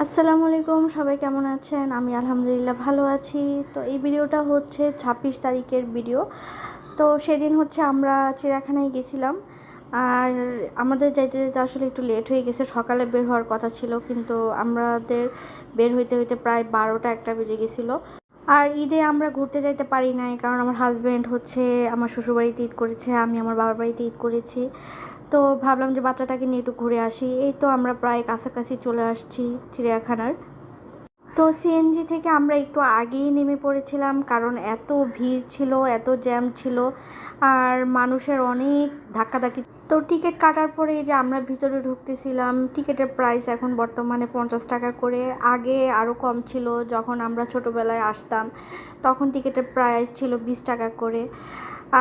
আসসালামু আলাইকুম, সবাই কেমন আছেন? আমি আলহামদুলিল্লাহ ভালো আছি। তো এই ভিডিওটা হচ্ছে 26 তারিখের ভিডিও। তো সেদিন হচ্ছে আমরা চিড়িয়াখানায় গেছিলাম। আর আমাদের যাইতে যেতে আসলে একটু লেট হয়ে গেছে। সকালে বের হওয়ার কথা ছিল, কিন্তু আমাদের বের হইতে হইতে প্রায় 12টা 1টা বেজে গেছিলো। আর ঈদে আমরা ঘুরতে যাইতে পারি নাই, কারণ আমার হাজব্যান্ড হচ্ছে আমার শ্বশুরবাড়িতে ঈদ করেছে, আমি আমার বাবার বাড়িতে ঈদ করেছি। তো ভাবলাম যে বাচ্চাটাকে নিয়ে একটু ঘুরে আসি। এই তো আমরা প্রায় কাছাকাছি চলে আসছি চিড়িয়াখানার। তো সিএনজি থেকে আমরা একটু আগেই নেমে পড়েছিলাম, কারণ এত ভিড় ছিল, এত জ্যাম ছিল, আর মানুষের অনেক ধাক্কাধাক্কি। তো টিকিট কাটার পরে এই যে আমরা ভিতরে ঢুকতেছিলাম, টিকিটের প্রাইস এখন বর্তমানে 50 টাকা করে। আগে আরও কম ছিল, যখন আমরা ছোটোবেলায় আসতাম তখন টিকিটের প্রাইস ছিল 20 টাকা করে।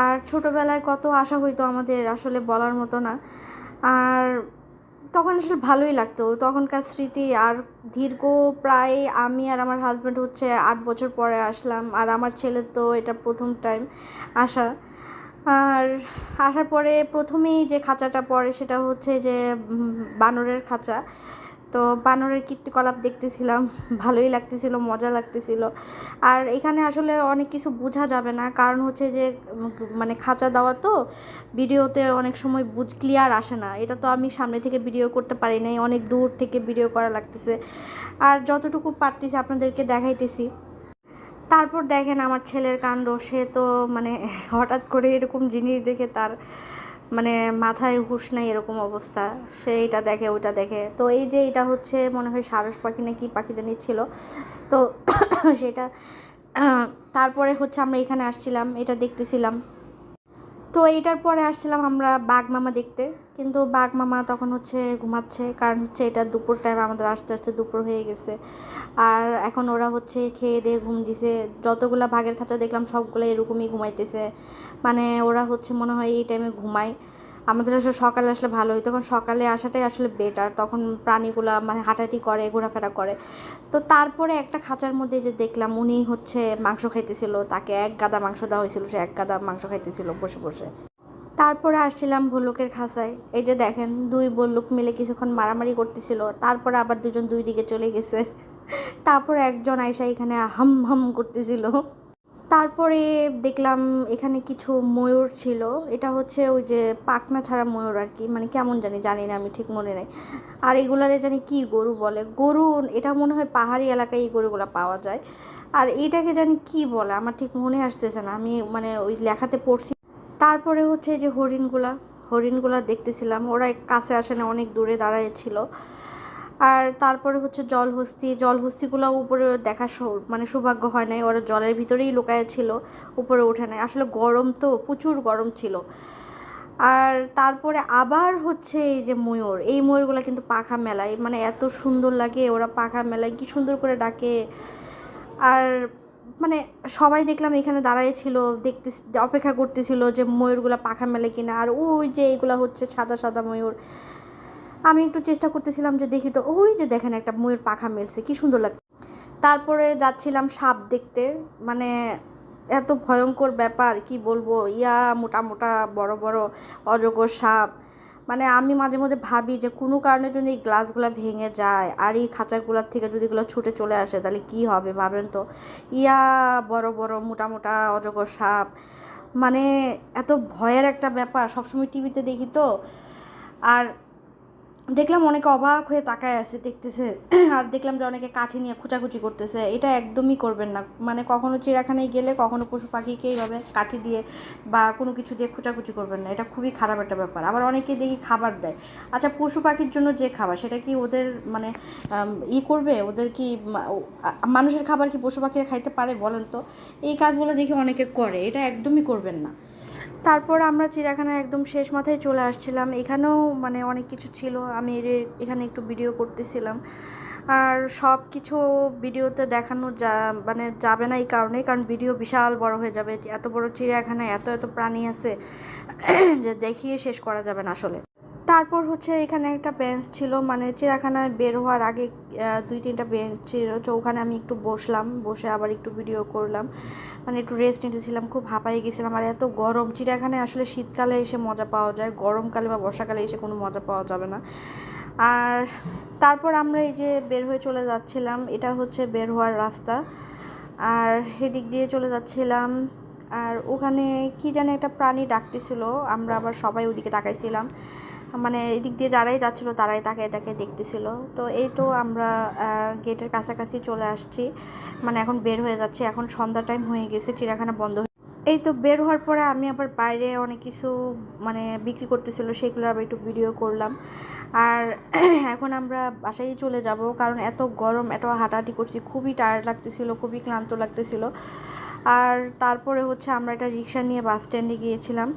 আর ছোটোবেলায় কত আশা হইতো আমাদের, আসলে বলার মতো না। আর তখন আসলে ভালোই লাগতো, তখনকার স্মৃতি। আর দীর্ঘ প্রায় আমি আর আমার হাজব্যান্ড হচ্ছে 8 বছর পরে আসলাম, আর আমার ছেলের তো এটা প্রথম টাইম আসা। আর আসার পরে প্রথমেই যে খাঁচাটা পড়ে সেটা হচ্ছে যে বানরের খাঁচা। তো বানরের কীর্তিকলাপ দেখতেছিলাম, ভালোই লাগতেছিল, মজা লাগতেছিল। আর এখানে আসলে অনেক কিছু বোঝা যাবে না, কারণ হচ্ছে যে মানে খাঁচা দেওয়া তো, ভিডিওতে অনেক সময় ক্লিয়ার আসে না। এটা তো আমি সামনে থেকে ভিডিও করতে পারি নাই, অনেক দূর থেকে ভিডিও করা লাগতেছে। আর যতটুকু পারতেছি আপনাদেরকে দেখাইতেছি। তারপর দেখেন আমার ছেলের কাণ্ড, সে তো মানে হঠাৎ করে এরকম জিনিস দেখে তার মানে মাথায় হুঁশ নাই, এরকম অবস্থা। সে এটা দেখে ওইটা দেখে। তো এই যে এটা হচ্ছে মনে হয় সারস পাখি না কি পাখি জানি ছিল। তো সেটা তারপরে হচ্ছে আমরা এখানে আসছিলাম, এটা দেখতেছিলাম। তো এইটার পরে আসছিলাম আমরা বাঘ মামা দেখতে, কিন্তু বাঘ মামা তখন হচ্ছে ঘুমাচ্ছে, কারণ হচ্ছে এটা দুপুর টাইম, আমাদের আস্তে আস্তে দুপুর হয়ে গেছে। আর এখন ওরা হচ্ছে খেয়ে দিয়ে ঘুম দিছে। যতগুলা বাঘের খাঁচা দেখলাম সবগুলো এরকমই ঘুমাইতেছে, মানে ওরা হচ্ছে মনে হয় এই টাইমে ঘুমায়। আমাদের আসলে সকালে আসলে ভালো হতো, তখন সকালে আসাটাই আসলে বেটার, তখন প্রাণীগুলা মানে হাঁটাহাঁটি করে, ঘোরাফেরা করে। তো তারপরে একটা খাঁচার মধ্যে যে দেখলাম উনি হচ্ছে মাংস খাইতেছিল, তাকে এক গাদা মাংস দেওয়া হয়েছিল, সে এক গাদা মাংস খাইতেছিল বসে বসে। তারপরে আসছিলাম ভল্লুকের খাঁচায়, এই যে দেখেন দুই ভল্লুক মিলে কিছুক্ষণ মারামারি করতেছিল, তারপরে আবার দুজন দুই দিকে চলে গেছে। তারপরে একজন আয়সা এখানে হাম হাম করতেছিল। তারপরে দেখলাম এখানে কিছু ময়ূর ছিল, এটা হচ্ছে ওই যে পাখনা ছাড়া ময়ূর আর কি, মানে কেমন জানি না, আমি ঠিক মনে নেই। আর এগুলারে জানি কি গরু বলে, গরু। এটা মনে হয় পাহাড়ি এলাকায় এই গরুগুলো পাওয়া যায়। আর এটাকে জানি কি বলে, আমার ঠিক মনে আসতেছে না, আমি মানে ওই লেখাতে পড়ছি। তারপরে হচ্ছে যে হরিণগুলা দেখতেছিলাম, ওরা কাছে আসে না, অনেক দূরে দাঁড়ায় ছিল। আর তারপরে হচ্ছে জলহস্তিগুলো উপরে দেখা মানে সৌভাগ্য হয় নাই, ওরা জলের ভিতরেই লুকায় ছিল, উপরে ওঠে নাই। আসলে গরম তো, প্রচুর গরম ছিল। আর তারপরে আবার হচ্ছে এই যে ময়ূর, এই ময়ূরগুলো কিন্তু পাখা মেলায়, মানে এত সুন্দর লাগে, ওরা পাখা মেলায় কি সুন্দর করে ডাকে। আর মানে সবাই দেখলাম এখানে দাঁড়াইছিল, দেখতে অপেক্ষা করতেছিল যে ময়ূরগুলো পাখা মেলে কিনা। আর ওই যে এইগুলা হচ্ছে সাদা সাদা ময়ূর। আমি একটু চেষ্টা করতেছিলাম যে দেখি, তো ওই যে দেখেন একটা ময়ূর পাখা মেলছে, কি সুন্দর লাগে। তারপরে যাচ্ছিলাম সাপ দেখতে, মানে এত ভয়ঙ্কর ব্যাপার কি বলবো, মোটা মোটা বড় বড় অজগর সাপ। মানে আমি মাঝে মধ্যে ভাবি যে কোনো কারণে যদি এই গ্লাসগুলো ভেঙে যায় আর এই খাঁচাগুলোর থেকে যদি এগুলো ছুটে চলে আসে, তাহলে কি হবে ভাবেন তো। ইয়া বড় বড় মোটা মোটা অজগর সাপ, মানে এত ভয়ের একটা ব্যাপার, সবসময় টিভিতে দেখি তো। আর দেখলাম অনেকে অবাক হয়ে তাকায় আছে দেখতেছে। আর দেখলাম যে অনেকে কাঠি নিয়ে খোঁচাখুচি করতেছে, এটা একদমই করবেন না। মানে কখনো চিড়িয়াখানায় গেলে কখনো পশু পাখিকে এইভাবে কাঠি দিয়ে বা কোনো কিছু দিয়ে খোঁচাখুচি করবেন না, এটা খুবই খারাপ একটা ব্যাপার। আবার অনেকে দেখি খাবার দেয়। আচ্ছা, পশু পাখির জন্য যে খাবার, সেটা কি ওদের মানে করবে? ওদের কি মানুষের খাবার কি পশু পাখিরা খাইতে পারে বলেন তো? এই কাজগুলো দেখি অনেকে করে, এটা একদমই করবেন না। তারপর আমরা চিড়িয়াখানার একদম শেষ মাথায় চলে আসছিলাম, এখানেও মানে অনেক কিছু ছিল, আমি এখানে একটু ভিডিও করতেছিলাম। আর সব কিছু ভিডিওতে দেখানো মানে যাবে না, এই কারণেই, কারণ ভিডিও বিশাল বড় হয়ে যাবে। এত বড় চিড়িয়াখানায় এত এত প্রাণী আছে যে দেখিয়ে শেষ করা যাবে না আসলে। তারপর হচ্ছে এখানে একটা বেঞ্চ ছিল, মানে চিড়িয়াখানায় বের হওয়ার আগে 2-3টা বেঞ্চ ছিল, তো ওখানে আমি একটু বসলাম, বসে আবার একটু ভিডিও করলাম, মানে একটু রেস্ট নিতেছিলাম, খুব হাঁপাই গেছিলাম। আর এত গরম, চিড়িয়াখানায় আসলে শীতকালে এসে মজা পাওয়া যায়, গরমকালে বা বর্ষাকালে এসে কোনো মজা পাওয়া যাবে না। আর তারপর আমরা এই যে বের হয়ে চলে যাচ্ছিলাম, এটা হচ্ছে বের হওয়ার রাস্তা, আর এদিক দিয়ে চলে যাচ্ছিলাম। আর ওখানে কি জানি একটা প্রাণী ডাকতেছিল, আমরা আবার সবাই ওদিকে তাকাইছিলাম, মানে এদিক দিয়ে যারাই যাচ্ছিল তারাই তাকে তাকে দেখতেছিল। তো এই তো আমরা গেটের কাছাকাছি চলে আসছি, মানে এখন বের হয়ে যাচ্ছি, এখন সন্ধ্যা টাইম হয়ে গেছে, চিড়িয়াখানা বন্ধ। এই তো বের হওয়ার পরে আমি আবার বাইরে অনেক কিছু মানে বিক্রি করতেছিল, সেগুলো আবার একটু ভিডিও করলাম। আর এখন আমরা বাসায় চলে যাব, কারণ এত গরম, এত হাঁটাহাঁটি করছি, খুবই টায়ার্ড লাগতেছিল, খুবই ক্লান্ত লাগতেছিল। আর তারপরে হচ্ছে আমরা একটা রিক্সা নিয়ে বাস স্ট্যান্ডে গিয়েছিলাম,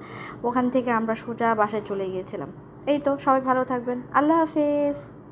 ওখান থেকে আমরা সোজা বাসায় চলে গিয়েছিলাম। এই তো, সবাই ভালো থাকবেন, আল্লাহ হাফেজ।